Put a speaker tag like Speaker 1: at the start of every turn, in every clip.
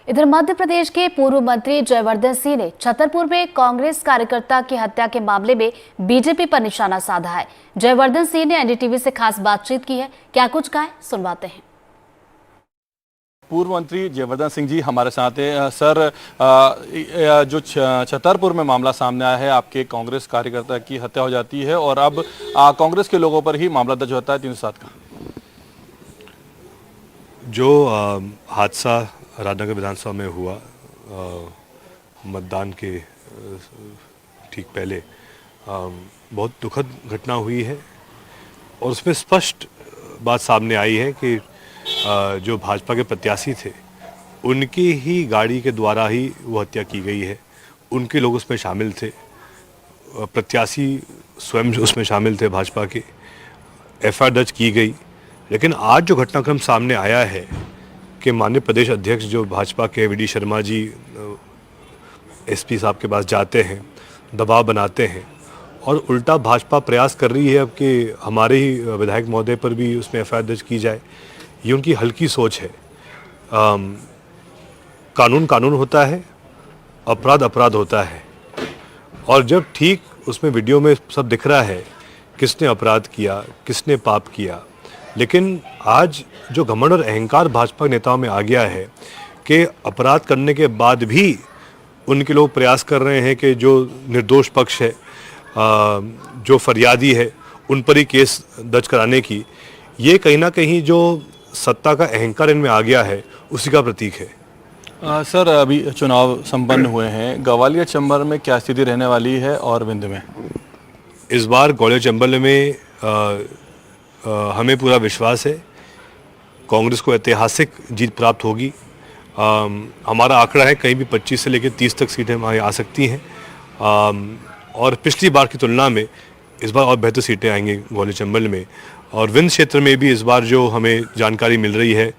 Speaker 1: इधर मध्य प्रदेश के पूर्व मंत्री जयवर्धन सिंह ने छतरपुर में कांग्रेस कार्यकर्ता की हत्या के मामले में बीजेपी पर निशाना साधा है। जयवर्धन सिंह ने एनडीटीवी से खास बातचीत की है। क्या कुछ कहा है, सुनवाते हैं।
Speaker 2: पूर्व मंत्री जयवर्धन सिंह जी हमारे साथ हैं। सर, जो छतरपुर में मामला सामने आया है, आपके कांग्रेस कार्यकर्ता की हत्या हो जाती है और अब कांग्रेस के लोगों पर ही मामला दर्ज होता है 307 का।
Speaker 3: जो हादसा राजनगर विधानसभा में हुआ मतदान के ठीक पहले, बहुत दुखद घटना हुई है और उसमें स्पष्ट बात सामने आई है कि जो भाजपा के प्रत्याशी थे उनकी ही गाड़ी के द्वारा ही वो हत्या की गई है। उनके लोग उसमें शामिल थे, प्रत्याशी स्वयं उसमें शामिल थे भाजपा के। एफआईआर दर्ज की गई, लेकिन आज जो घटनाक्रम सामने आया है कि माननीय प्रदेश अध्यक्ष जो भाजपा के V D Sharma ji SP साहब के पास जाते हैं, दबाव बनाते हैं और उल्टा भाजपा प्रयास कर रही है अब कि हमारे ही विधायक महोदय पर भी उसमें एफआईआर दर्ज की जाए। ये उनकी हल्की सोच है। कानून कानून होता है, अपराध अपराध होता है और जब ठीक उसमें वीडियो में सब दिख रहा है किसने अपराध किया, किसने पाप किया, लेकिन आज जो घमंड और अहंकार भाजपा नेताओं में आ गया है कि अपराध करने के बाद भी उनके लोग प्रयास कर रहे हैं कि जो निर्दोष पक्ष है, जो फरियादी है, उन पर ही केस दर्ज कराने की, ये कहीं ना कहीं जो सत्ता का अहंकार इनमें आ गया है उसी का प्रतीक है।
Speaker 2: सर, अभी चुनाव संपन्न हुए हैं, ग्वालियर चंबल में क्या स्थिति रहने वाली है और विंध्य में?
Speaker 3: इस बार ग्वालियर चंबल में हमें पूरा विश्वास है कांग्रेस को ऐतिहासिक जीत प्राप्त होगी। हमारा आंकड़ा है कहीं भी 25 से लेकर 30 तक सीटें हमारी आ सकती हैं और पिछली बार की तुलना में इस बार और बेहतर सीटें आएंगी ग्वालियर चंबल में। और विंध्य क्षेत्र में भी इस बार जो हमें जानकारी मिल रही है,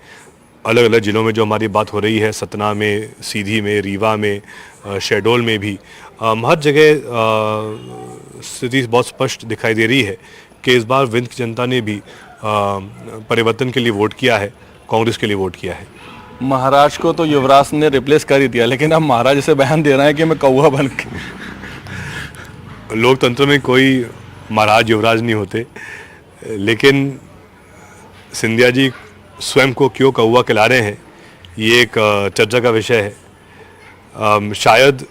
Speaker 3: अलग अलग ज़िलों में जो हमारी बात हो रही है, सतना में, सीधी में, रीवा में, शहडोल में भी, हर जगह स्थिति बहुत स्पष्ट दिखाई दे रही है कि इस बार विंध्य की जनता ने भी परिवर्तन के लिए वोट किया है, कांग्रेस के लिए वोट किया है।
Speaker 2: महाराज को तो युवराज ने रिप्लेस कर ही दिया, लेकिन अब महाराज इसे बयान दे रहे हैं कि मैं कौवा बन के।
Speaker 3: लोकतंत्र में कोई महाराज युवराज नहीं होते, लेकिन सिंधिया जी स्वयं को क्यों कौवा कहला रहे हैं, ये एक चर्चा का विषय है। शायद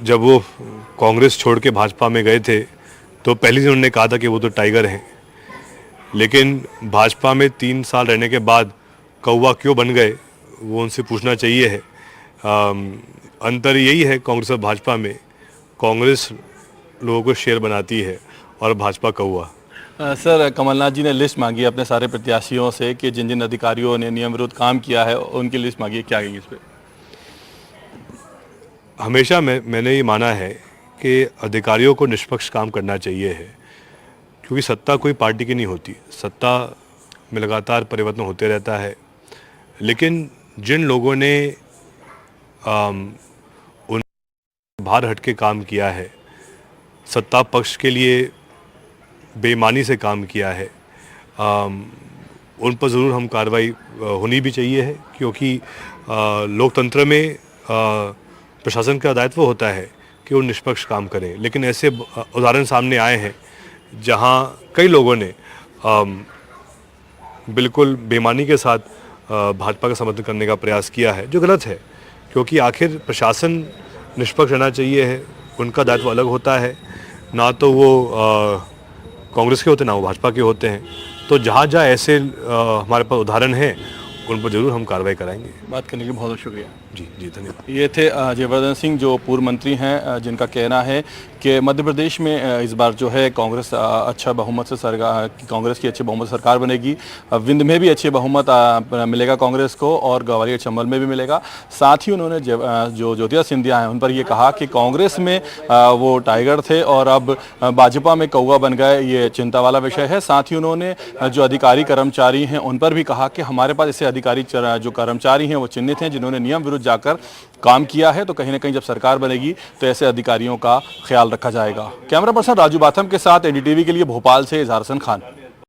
Speaker 3: जब वो कांग्रेस छोड़ के भाजपा में गए थे तो पहले दिन उन्होंने कहा था कि वो तो टाइगर हैं, लेकिन भाजपा में 3 साल रहने के बाद कौवा क्यों बन गए वो उनसे पूछना चाहिए है। अंतर यही है कांग्रेस और भाजपा में, कांग्रेस लोगों को शेर बनाती है और भाजपा कौवा।
Speaker 2: सर, कमलनाथ जी ने लिस्ट मांगी अपने सारे प्रत्याशियों से कि जिन जिन अधिकारियों ने नियम विरुद्ध काम किया है उनकी लिस्ट मांगी, क्या कहेंगे इस पर?
Speaker 3: हमेशा मैंने ये माना है कि अधिकारियों को निष्पक्ष काम करना चाहिए है, क्योंकि सत्ता कोई पार्टी की नहीं होती, सत्ता में लगातार परिवर्तन होते रहता है। लेकिन जिन लोगों ने उन बाहर हट के काम किया है, सत्ता पक्ष के लिए बेईमानी से काम किया है, उन पर ज़रूर हम कार्रवाई होनी भी चाहिए है, क्योंकि लोकतंत्र में प्रशासन का दायित्व होता है कि वो निष्पक्ष काम करें। लेकिन ऐसे उदाहरण सामने आए हैं जहां कई लोगों ने बिल्कुल बेईमानी के साथ भाजपा का समर्थन करने का प्रयास किया है, जो गलत है, क्योंकि आखिर प्रशासन निष्पक्ष रहना चाहिए है, उनका दायित्व अलग होता है, ना तो वो कांग्रेस के होते ना वो भाजपा के होते हैं। तो जहाँ जहाँ ऐसे हमारे पास उदाहरण हैं उन पर जरूर हम कार्रवाई कराएंगे।
Speaker 2: बात करने के लिए बहुत बहुत शुक्रिया।
Speaker 3: जी धन्यवाद।
Speaker 2: ये थे जयवर्धन सिंह, जो पूर्व मंत्री हैं, जिनका कहना है कि मध्य प्रदेश में इस बार जो है कांग्रेस अच्छा बहुमत से कांग्रेस की अच्छी बहुमत सरकार बनेगी। विंध्य में भी अच्छे बहुमत मिलेगा कांग्रेस को और ग्वालियर चंबल में भी मिलेगा। साथ ही उन्होंने जो ज्योतिरादित्य सिंधिया हैं उन पर ये कहा कि कांग्रेस में वो टाइगर थे और अब भाजपा में कौवा बन गए, ये चिंता वाला विषय है। साथ ही उन्होंने जो अधिकारी कर्मचारी हैं उन पर भी कहा कि हमारे पास ऐसे अधिकारी जो कर्मचारी हैं वो चिन्हित हैं जिन्होंने नियम विरुद्ध जाकर काम किया है, तो कहीं ना कहीं जब सरकार बनेगी तो ऐसे अधिकारियों का ख्याल रखा जाएगा। कैमरा पर्सन राजू बाथम के साथ एनडीटीवी के लिए भोपाल से इजहार हसन खान।